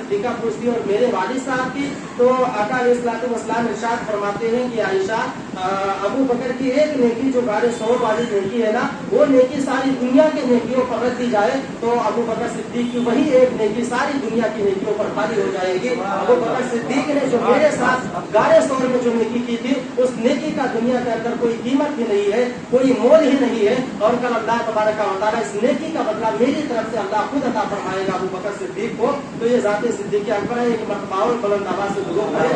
सिद्दीक़ा पूछती है और मेरे वालिद साहब की, तो आका अलैहिस्सलाम इरशाद फरमाते हैं कि आयशा, अबू बकर की एक नेकी जो गारे 100 वाली नेकी है ना, वो नेकी सारी दुनिया के नेकियों पर रख दी जाए तो अबू बकर सिद्दीक की वही एक नेकी सारी दुनिया की नेकियों पर भारी हो जाएगी। अबू बकर सिद्दीक ने जो मेरे साथ गारे 100 में जो नेकी की थी, उस नेकी का दुनिया के अंदर कोई कीमत ही नहीं है, कोई मोल ही नहीं है। और कल अल्लाह तबारक व तआला इस नेकी का बदला मेरी तरफ से अल्लाह खुद अता फरमाएगा अबू बकर सिद्दीक को। तो ये ज़ाते सिद्दीक़ अकबर है, एक मरतबा और बुलंद आवाज़ से दुआ करें,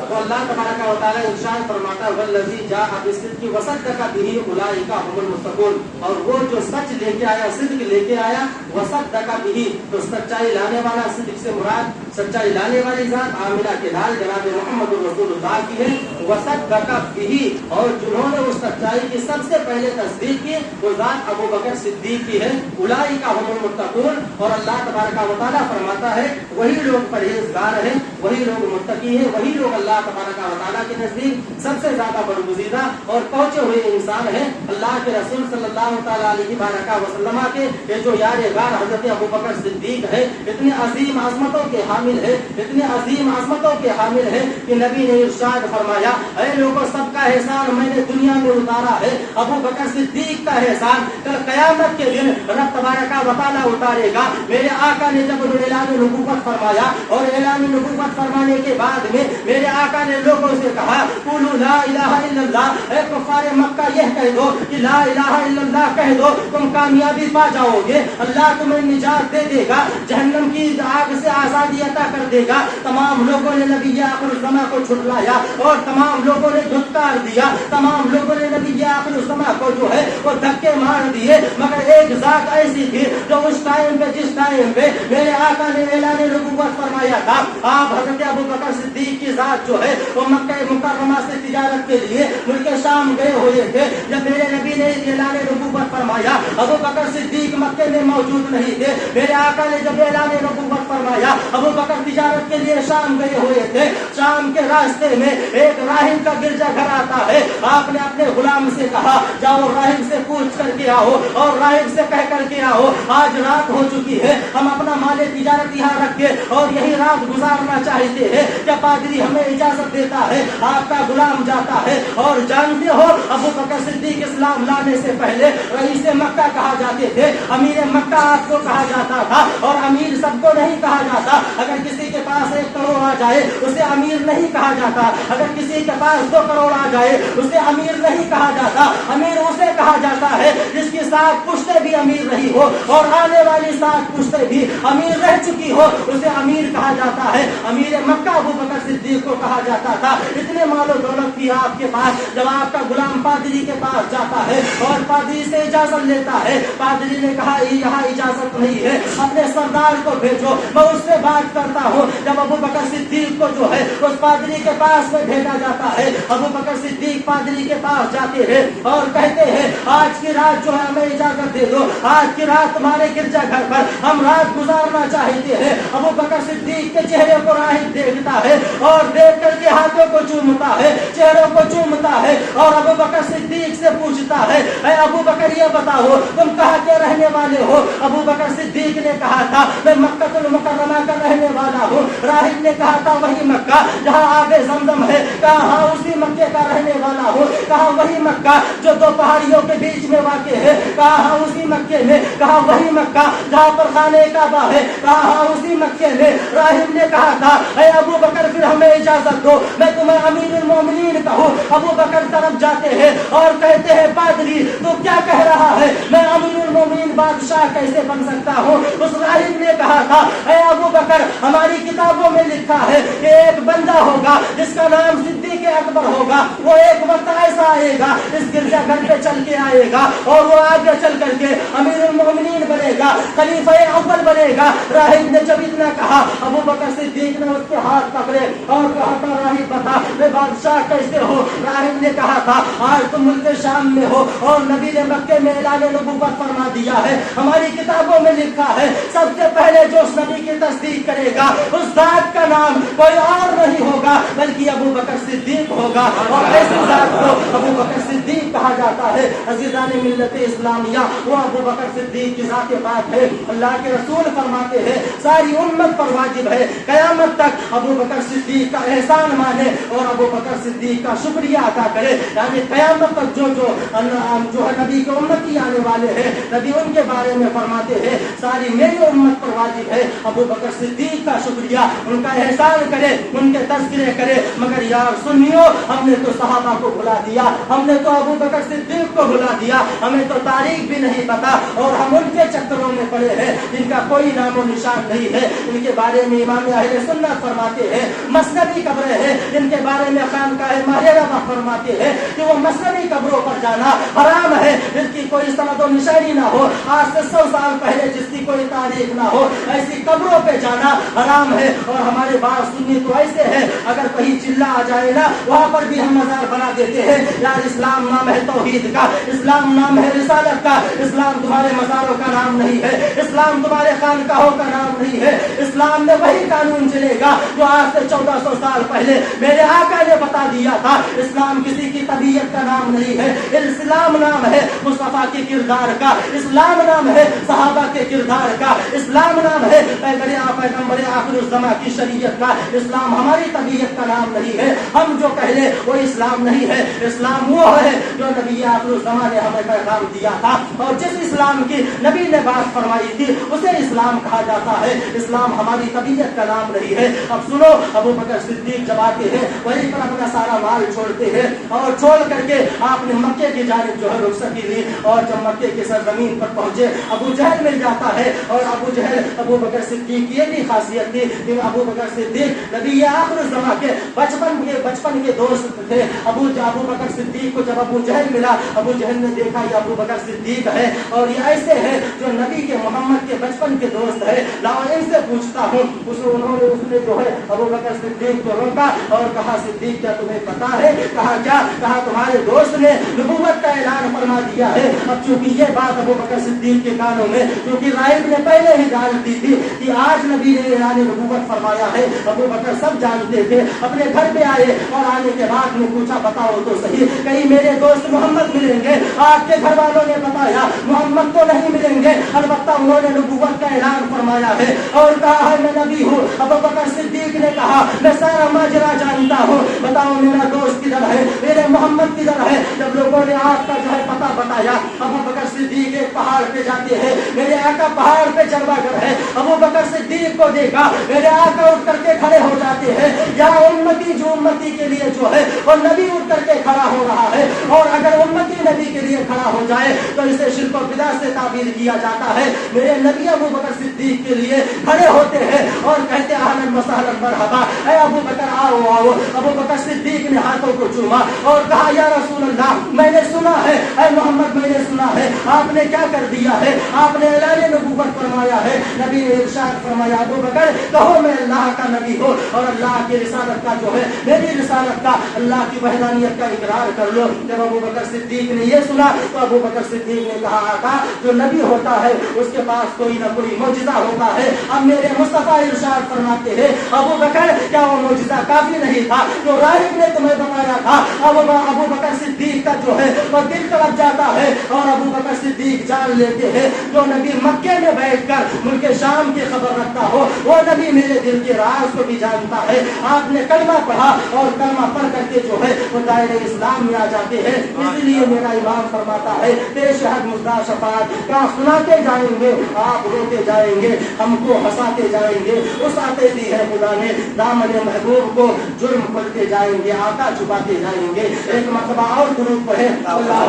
तो अल्लाह तबारक व तआला इरशाद फरमाता है वल्लज़ी जाअ बिस्सिद्क़ि वसद्दक़ बिही उलाइका हुमुल मुत्तक़ून, और वो जो सच लेके आया, सिद्क लेके आया, वसद्दक़ बिही, तो सच्चाई लाने वाला, सिद्क से मुराद सच्चाई लाने वाली जात आमिना के लाल जनाब मोहम्मद रसूलुल्लाह की है। वसद्दक़ बिही, और जिन्होंने उस सच्चाई की सबसे पहले तस्दीक की, वो जात अबू बकर सिद्दीक की है। उलाइका हुमुल मुत्तक़ून, और अल्लाह तबारक व तआला फरमाता है वही लोग परहेजगार हैं, वही लोग मुत्तकी हैं, वही लोग अल्लाह तबारक व तआला के नजदीक सबसे ज्यादा बरगुज़ीदा और पहुंचे हुए इंसान हैं। अल्लाह के रसूल सल्लल्लाहु तआला अलैहि वसल्लम के ये जो यार गार हजरत अबू बकर सिद्दीक है, इतनी अजीम अजमतों के हामिल है, इतनी अजीम अजमतों के हामिल है कि नबी ने इरशाद फरमाया, ऐ लोगों, सबका एहसान मैंने दुनिया में उतारा है, अबू बकर सिद्दीक का एहसान कल क़यामत के दिन रब तबारक व तआला उतारेगा। मेरे आका ने जब ऐलान नबूवत फरमाया, और ऐलान नबूवत फरमाने के बाद में मेरे आका ने लोगों से कहा, कुलू ला इलाहा इल्लल्लाह, ऐ कुफ़ारे मक्का यह कह दो कि ला इलाहा इल्लल्लाह कह दो, तुम कामयाबी पा जाओगे, अल्लाह तुम्हें निजात दे देगा, जहन्नम की आग से आजादी अता कर देगा। तमाम लोगों ने नबी आखिरुज़्ज़मा को छुटलाया और तमाम लोगों ने धुतकार दिया, तमाम लोगों ने नबी आखिरुज़्ज़मा को जो है वो धक्के मार दिए, मगर एक जात ऐसी थी जो उस टाइम पे, जिस टाइम पे मेरे आका ने ऐलान नबूवत फरमाया था, आप हज़रत अबू बकर सिद्दीक की जात जो है वो मक्का मुकर्रमा से तिजारत के लिए मुल्क शाम गए हुए थे। जब मेरे नबी ने ऐलान नबूवत फरमाया, अबू बकर सिद्दीक मक्के में मौजूद नहीं थे। मेरे आका ने जब ऐलान नबूवत फरमाया, अबू बकर तिजारत के लिए शाम गए हुए थे। शाम के रास्ते में एक राहिब का गिरजा घर आता है। आपने अपने गुलाम से कहा, जाओ राहिब से पूछ करके आओ और राहिब से कह करके आओ, आज रात हो चुकी है, हम अपना माले तिजारत यहाँ रख के और यही रात गुजारना चाहते हैं, क्या पादरी हमें इजाजत देता है? आपका गुलाम जाता है। और जानते हो, अबू बकर सिद्दीक इस्लाम लाने से पहले रईस मक्का कहा जाते थे, अमीर मक्का आपको कहा जाता था, और अमीर सबको नहीं कहा जाता। अगर किसी के पास 1 करोड़ आ जाए उसे अमीर नहीं कहा जाता, अगर किसी के पास 2 करोड़ आ जाए उसे अमीर नहीं कहा जाता। अमीर उसे कहा जाता है जिसकी 7 पुश्ते भी अमीर रही हो और आने वाली 7 पुश्ते भी अमीर रह चुकी हो, उसे अमीर कहा जाता है। अमीर मक्का अबू बकर सिद्दीक को कहा जाता था। इतने मालो दौलत थी आपके पास, जब आपका गुलाम पादरी के पास जाता है और पादरी से इजाजत लेता है, पादरी ने कहा यहाँ इजाजत नहीं है, अपने सरदार को भेजो, मैं उससे बात करता हूँ। जब अबू बकर सिद्दीक को जो है उस पादरी के पास में भेजा जाता है, अबू बकर सिद्दीक पादरी के पास जाते हैं और कहते हैं, आज की रात जो है हमें इजाजत दे दो, आज की रात तुम्हारे गिरजा घर पर हम रात गुजारना चाहते हैं। अबू बकर सिद्दीक के चेहरे को राहिब देखता है और देख करके हाथों को चूमता है, चेहरों को चूमता है और अबू बकर सिद्दीक से पूछता है, ऐ अबू बकर ये बताओ तुम कहाँ के रहने वाले हो? अबू बकर सिद्दीक ने कहा था, मैं मक्कातुल मुकर्रमा का रहने वाला हूँ। राहिब ने कहा था, वही मक्का जहाँ आगे ज़मज़म है। कहा हाँ, उसी मक्के का रहने वाला हूँ। कहा वही मक्का जो 2 पहाड़ियों के बीच में वाक़ है। कहा हाँ, उसी मक्के में। कहा वही मक्का जहाँ पर खाने काबा है। कहा हाँ, उसी मक्के में। राहिब ने कहा था, ऐ अबू बकर फिर हमें इजाजत दो, मैं तुम्हें अमीरुल मोमिनीन कहूँ। अबू बकर तरफ जाते हैं और कहते हैं, पादरी तो क्या कह रहा है, मैं अमीरुल मोमिनीन बादशाह कैसे बन सकता हूँ? उस राहिब ने कहा था, ऐ अबू बकर हमारी किताबों में लिखा है कि एक बंदा होगा जिसका नाम सिद्दीक अकबर होगा, वो एक वक्त ऐसा आएगा इस गिरजा घर पे चल के आएगा और वो आगे चल करके अमीरुल मोमिनीन बनेगा, खलीफा अव्वल बनेगा। राहिब ने जब इतना कहा, अबू बकर सिद्दीक ने उसके हाथ पकड़े और कहा था, राहिब बता मैं बादशाह कैसे हो? राहिब ने कहा था, आज तुम मुल्क शाम में हो और नबी ने मक्के में ऐलान नबूवत फरमा दिया ہے, ہماری کتابوں میں لکھا ہے سب سے پہلے جو اس نبی کی تصدیق کرے گا اس ذات کا نام کوئی اور نہیں ہوگا بلکہ ابو بکر صدیق ہوگا, اور ایسی ذات کو ابو بکر صدیق کہا جاتا ہے. عزیزان ملت اسلامیہ, وہ ابو بکر صدیق کی ذات پاک ہے. اللہ کے رسول فرماتے ہیں ساری امت پر واجب ہے قیامت تک ابو بکر صدیق کا احسان مانے اور ابو بکر صدیق کا شکریہ ادا کرے. یعنی قیامت تک جو ہے نبی کے امتی آنے والے ہیں, نبی ان کے بارے میں فرماتے ہیں ساری میری امت پر واجب ہے ابو بکر صدیق کا شکریہ, ان کا احسان کرے, ان کے تذکرے کرے. مگر یار سنیو, ہم نے تو صحابہ کو بھلا دیا, ہم نے تو ابو بکر صدیق کو بھلا دیا, ہمیں تو تاریخ بھی نہیں پتا, اور ہم ان کے چکروں میں پڑے ہیں جن کا کوئی نام و نشان نہیں ہے. ان کے بارے میں امام اہل سنت فرماتے ہیں مسنوی قبریں ہیں, ان کے بارے میں خانقاہ ماہرہ فرماتے ہیں کہ وہ مسنوی قبروں پر جانا حرام ہے, جس کی کوئی سند و نشانی نہ ہو, آج سے 100 سال پہلے جس کی کوئی تاریخ نہ ہو, ایسی قبروں پہ جانا حرام ہے. اور ہمارے بعض سنی تو ایسے ہیں اگر کہیں چلا آ جائے نا وہاں پر بھی ہم مزار بنا دیتے ہیں. یار اسلام نام ہے توحید کا, اسلام نام ہے رسالت کا, اسلام تمہارے مزاروں کا نام نہیں ہے, اسلام تمہارے خانقاہوں کا نام نہیں ہے. اسلام میں وہی قانون چلے گا جو آج سے 1400 سال پہلے میرے آقا نے بتا دیا تھا. اسلام کسی کی طبیعت کا نام نہیں ہے, اسلام نام ہے مصطفیٰ کے کردار کا, اسلام نام ہے صحابہ کے کردار کا, اسلام نام ہے پیغمبر آخر الزماں کی شریعت کا. اسلام ہماری طبیعت کا نام نہیں ہے, ہم جو کہہ لیں وہ اسلام نہیں ہے. اسلام وہ ہے جو نبی آخر الزماں نے ہمیں پیغام دیا تھا, اور جس اسلام کی نبی نے بات فرمائی تھی اسے اسلام کہا جاتا ہے. اسلام ہماری طبیعت کا نام نہیں ہے. اب سنو, ابو بکر صدیق جب آتے ہیں وہیں پر اپنا سارا مال چھوڑتے ہیں, اور چھوڑ کر کے آپ نے مکے کی جانب جو ہے رخصتی لی, اور جب مکے کی سرزمین پر پہنچے ابو جہل مل جاتا ہے. اور ابو جہل ابو بکر صدیق کی یہ بھی خاصیت تھی کہ ابو بکر صدیق نبی آخر الزماں کے بچپن کے دوست تھے. ابو بکر صدیق کو جب ابو جہل ملا, ابو جہل نے دیکھا یہ ابو بکر صدیق ہے اور یہ ایسے ہے جو نبی کے محمد کے بچپن کے دوست ہے, لاؤ ان سے پوچھتا ہوں. اس نے جو ہے ابو بکر صدیق کو روکا اور کہا صدیق کیا تمہیں پتا ہے؟ کہا کیا؟ کہا تمہارے دوست نے نبوت کا اعلان فرما دیا ہے. اب چونکہ یہ بات ابو بکر صدیق کے کانوں میں, کیونکہ راہب نے پہلے ہی ڈال دی تھی کہ آج نبی نے اعلان نبوت فرمایا ہے, ابو بکر سب جانتے تھے. اپنے گھر پہ آئے اور آنے کے بعد میں پوچھا بتاؤ تو صحیح کہیں میرے دوست محمد ملیں گے؟ آپ کے گھر والوں نے بتایا محمد تو نہیں ملیں گے, البتہ انہوں نے نبوت کا اعلان فرمایا ہے اور کہا ہے میں نبی ہوں. ابو بکر صدیق نے کہا میں سارا ماجرا جانتا ہوں, بتاؤ میرا دوست کدھر ہے, میرے محمد کدھر ہے؟ جب لوگوں نے آپ کا جو ہے پتہ بتایا, ابو بکر صدیق ایک پہاڑ پہ جاتے ہیں, میرے آقا پہاڑ پہ چڑھا کر ہے. ابو بکر صدیق کو دیکھا, میرے آقا اٹھ کر کے کھڑے ہو جاتے ہیں. یہاں امتی جو امتی کے لیے جو ہے وہ نبی اٹھ کر کے کھڑا ہو رہا ہے, اور اگر امتی نبی کے لیے کھڑا ہو جائے تو اسے شرک و بدعت سے تعبیر کیا جاتا ہے. میرے نبی ابو بکر صدیق کے لیے کھڑے ہوتے ہیں اور کہتے اہلا وسہلا مرحبا, اے ابو بکر آؤ آؤ. ابو بکر صدیق نے ہاتھوں کو چوما اور کہا یا رسول اللہ میں نے سنا ہے, اے محمد میں نے سنا ہے آپ نے کیا کر دیا ہے, آپ نے اعلان نبوت فرمایا ہے. نبی نے ارشاد فرمایا ابو بکر کہو میں اللہ کا نبی ہوں اور اللہ کی رسالت کا جو ہے میری رسالت کا اللہ کی وحدانیت کا اقرار کر لو. جب ابو بکر صدیق نے یہ سنا تو ابو بکر صدیق نے کہا آقا جو نبی ہوتا ہے اس کے پاس کوئی نہ کوئی معجزہ ہوتا ہے. اب میرے مصطفیٰ ارشاد فرماتے ہیں ابو بکر کیا وہ معجزہ کافی نہیں تھا جو راہب نے تمہیں بتایا تھا؟ ابو بکر صدیق کا جو ہے وہ دل تڑپ جاتا ہے اور ابو بکر صدیق جان لیتے ہیں جو نبی مکے میں بیٹھ کر ملک شام کی خبر رکھتا ہو وہ نبی میرے دل کے راز کو بھی جانتا ہے. آپ نے کلمہ پڑھا اور کلمہ پڑھ کر کے جو ہے وہ دائرہ اسلام میں آ جاتے ہیں. اس لیے میرا امام فرماتا ہے پیش حد مدعا شفاعت کہاں سناتے جائیں گے آپ روتے جائیں گے, ہم کو ہنساتے جائیں گے. اس آتے دی ہے خدا نے دامن محبوب کو جرم پڑھتے جائیں گے, آقا چھپاتے جائیں گے. ایک مرتبہ اور درود پڑھے اللہ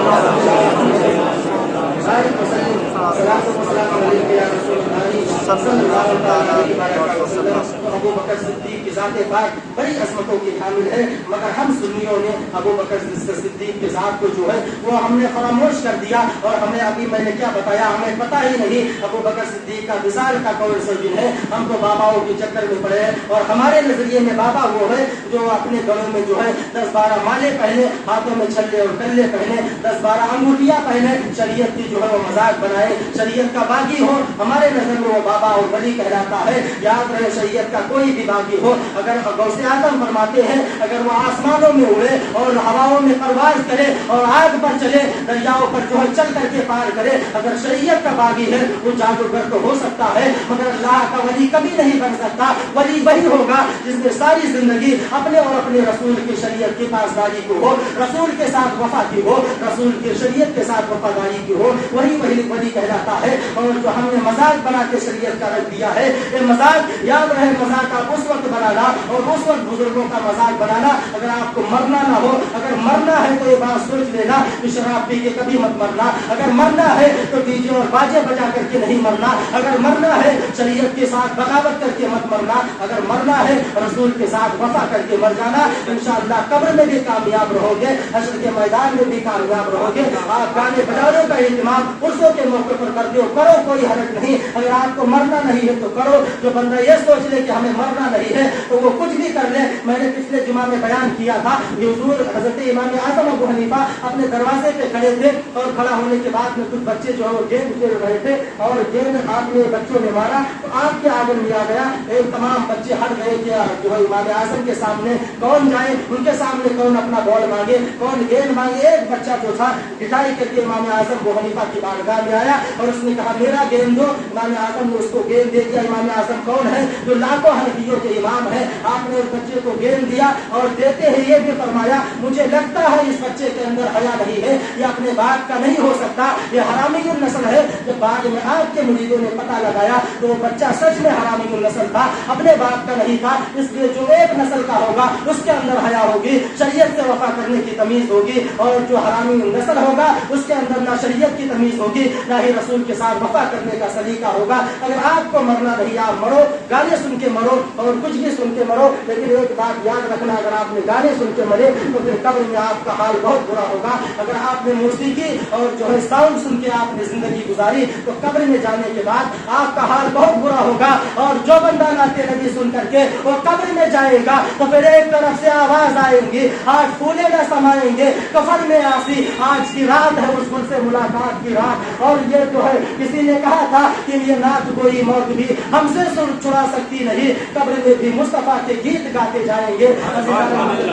अबू बकर सिद्दीक की ज़ात पाक बड़ी अज़मतों की हामिल है, मगर हम सुन्नियों ने अबू बकर सिद्दीक की ज़ात को जो है वो हमने फरामोश कर दिया। और हमें अभी मैंने क्या बताया, हमें पता ही नहीं अबू बकर सिद्दीक का विसाल का कौन सा दिन है। हम तो बाबाओं के चक्कर में पड़े हैं और हमारे नजरिए में बाबा वो है जो अपने गलों में जो है 10-12 माले पहने, हाथों में छल्ले और कल्ले पहने, 10-12 अंगूठियां पहने, शरीयत की जो है वो मजाक बनाए, शरीयत का बागी हो। हमारे नजर में वो बाबा और वली कहलाता है। याद रहे, शरीयत का कोई भी बागी हो, अगर गौसे आजम फरमाते हैं अगर वो आसमानों में उड़े और हवाओं में परवाज करे और आग पर चले, दरियाओं पर जो है चल करके पार करे, अगर शरीयत का बागी है वो जादूगर तो हो सकता है मगर अल्लाह का वली कभी नहीं बन सकता। वली वही होगा जिसने सारी जिंदगी अपने और अपने रसूल की शरीयत की पासदारी की हो, रसूल के साथ वफा की हो, रसूल की शरीयत के साथ वफादारी की हो, वही वली कहलाता है। और जो हमने मजाक बना के शरीयत का रख दिया है, ये मजाक याद रहे, मजाक आप उस वक्त बनाना और उस वक्त बुजुर्गों का मजाक बनाना अगर आपको मरना ना हो। अगर मरना है तो ये बात सोच लेना कि शराब पी के कभी मत मरना। अगर मरना है तो डीजे और बाजे बजा करके नहीं मरना। अगर मरना है शरीयत के साथ बगावत करके मत मरना। अगर मरना है रसूल के साथ वफा करके मर जाना। इंशाअल्लाह कब्र में भी कामयाब रहोगे, हश्र के मैदान में भी कामयाब रहोगे। आप गाने बजाने का इंतजाम उर्सों के मौके पर कर दो, करो, कोई हरज नहीं। अगर आपको मरना नहीं है तो करो। जो बंदा ये सोच ले कि हमें मरना नहीं है तो वो कुछ भी कर ले। मैंने पिछले जुमा में बयान किया था कि हुजूर हजरत इमाम आज़म अबू हनीफा अपने दरवाजे पे खड़े थे और खड़ा होने के बाद में कुछ बच्चे जो है वो गेंद खेल रहे थे और गेंद आपने बच्चों ने मारा तो आपके आगे में आ गया। एक तमाम बच्चे हट गए कि जो है इमाम आज़म के सामने कौन जाए, उनके सामने कौन अपना बॉल मांगे, कौन गेंद मांगे। एक बच्चा जो था गिटाई करके इमाम आज़म अबू हनीफा की बारगाह में आया और उसने कहा मेरा गेंद दो। इमाम आज़म ने उसको गेंद दे दिया। इमाम आज़म कौन है? जो लाखों हनफियों के इमाम है। आपने उस बच्चे को गेंद दिया और देते ही ये भी फरमाया मुझे लगता है इस बच्चे के अंदर हया नहीं है, ये अपने बाप का नहीं हो सकता, ये हरामी नस्ल है। जब बाद में आपके मुरीदों ने पता लगाया तो वो बच्चा सच में हरामी नस्ल था, अपने बाप का नहीं था। इसलिए जो एक नस्ल का होगा उसके अंदर हया होगी, शरीयत से वफा करने की तमीज होगी। और जो हरामी नस्ल होगा उसके अंदर ना शरीयत की तमीज होगी ना ही रसूल के साथ वफा करने का सलीका होगा। अगर आपको मरना नहीं, आप मरो, गाने सुन के मरो और कुछ भी सुन के मरो। लेकिन एक बात याद रखना, अगर आपने गाने सुन के मरे तो फिर कब्र में आपका हाल बहुत बुरा होगा। अगर आपने मौसीकी और जो है साउंड सुन के आपने जिंदगी गुजारी तो कब्र में जाने के बाद आपका हाल बहुत बुरा होगा। और जो बंदा नाते नबी सुन करके वो कब्र में जाएगा तो फिर एक तरफ से आवाज आएंगी आज फूले न समाएंगे कफन में आसी, आज की रात है उस से मुलाकात की रात। और ये जो है किसी ने कहा था कि ये नात कोई मौत भी हमसे छुड़ा सकती नहीं, कब्र में भी मुस्तफा के गीत गाते जाएंगे।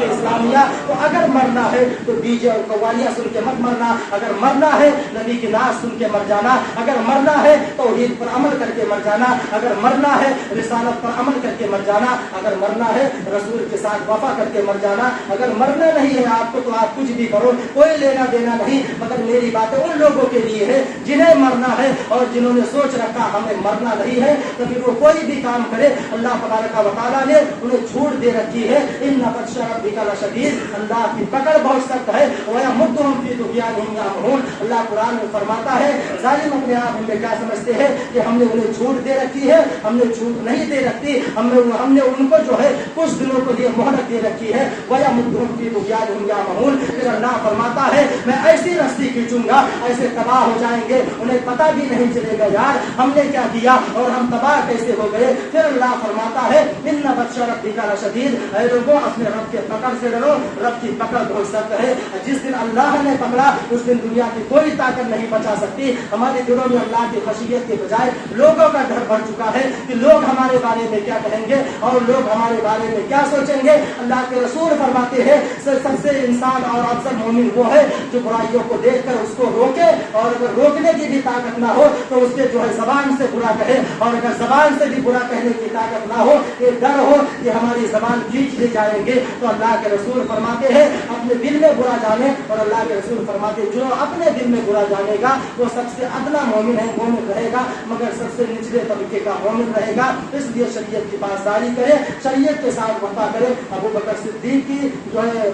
इस्लामिया तो अगर मरना है तो डीजे और कव्वालियां सुन के मत मरना। अगर मरना है नबी की नात सुन के मर जाना। अगर मरना है तौहीद पर अमल करके मर जाना। अगर मरना है रिसालत पर अमल करके मर जाना। अगर मरना है रसूल के साथ वफा करके मर जाना। अगर मरना नहीं है आपको तो आप कुछ भी करो, कोई लेना देना नहीं। मगर मेरी बातें उन लोगों के लिए है जिन्हें मरना है और जिन्होंने सोच रखा हमें मरना नहीं है तो फिर वो कोई भी काम करे। अल्लाह तबारक व तआला ने उन्हें छूट दे रखी है। इन्ना बत्शा रब्बिका लशदीद, अल्लाह की पकड़ बहुत सख्त है। वया मुद्दुहुम फी तुग़यानिहिम यामहून, अल्लाह कुरान में फरमाता है जालिम अपने आप में क्या समझते हैं कि हमने उन्हें छूट दे रखी है। हमने छूट नहीं दे रखी, हमने उनको जो है कुछ दिनों के लिए मोहलत दे रखी है। वया मुद्दुहुम फी तुग़यानिहिम यामहून, फिर अल्लाह फरमाता है मैं ऐसी रस्सी खींचूंगा ऐसे तबाह हो जाएंगे उन्हें पता भी नहीं चलेगा यार हमने क्या किया और हम तबाह कैसे हो गए। फिर अल्लाह फरमाता है इन्ना बत्शा रब्बिका लशदीद, ऐ लोगों अपने रब के पकड़ से डरो, रब की पकड़ बहुत सख्त है। जिस दिन अल्लाह ने पकड़ा उस दिन दुनिया की कोई ताकत नहीं बचा सकती। हमारे दिलों में अल्लाह की खशियत के बजाय लोगों का डर बढ़ चुका है कि लोग हमारे बारे में क्या कहेंगे और लोग हमारे बारे में क्या सोचेंगे। अल्लाह के रसूल फरमाते हैं सबसे इंसान और अफजल मोमिन वो है जो बुराइयों को देखकर उसको रोके और अगर रोकने की भी ताकत ना हो तो उसके जो है जबान से बुरा कहे और अगर जबान से भी बुरा कहने की ताकत ना हो, ये डर हो कि हमारी जबान खींच ले जाएंगे तो अल्लाह के रसूल फरमाते हैं अपने दिल में बुरा जाने। और अल्लाह के रसूल फरमाते जो अपने दिल में बुरा जानेगा वो सबसे अदना मोमिन है, मोमिन रहेगा मगर सबसे निचले तबके का मोमिन रहेगा। इसलिए शरीयत की पासदारी करे, शरीयत के साथ वफा करे। अबू बकर सिद्दीक की जो है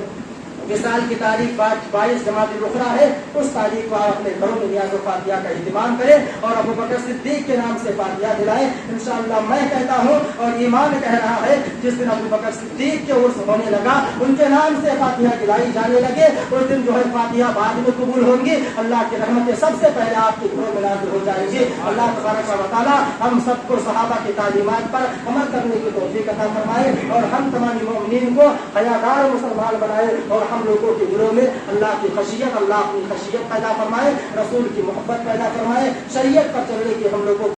وصال کی تاریخ 22 جمادی الاخری ہے، اس تاریخ کو آپ اپنے گھروں میں نیاز و فاتحہ کا اہتمام کریں اور ابو بکر صدیق کے نام سے فاتحہ دلائیں۔ انشاءاللہ میں کہتا ہوں اور ایمان کہہ رہا ہے، جس دن ابو بکر صدیق کے عرس ہونے لگا، ان کے نام سے فاتحہ دلائی جانے لگے، اس دن جو ہے فاتحہ بعد میں قبول ہوں گی، اللہ کی رحمتیں سب سے پہلے آپ کے گھروں میں نازل ہو جائے گی۔ اللہ تبارک و تعالیٰ ہم سب کو صحابہ کی تعلیمات پر عمل کرنے کی توفیق عطا فرمائے اور ہم تمام مومنین کو حیادار مسلمان بنائے اور ہم لوگوں کے دلوں میں اللہ کی خشیت، اللہ اپنی خشیت پیدا فرمائے، رسول کی محبت پیدا فرمائے، شریعت پر چلنے کی ہم لوگوں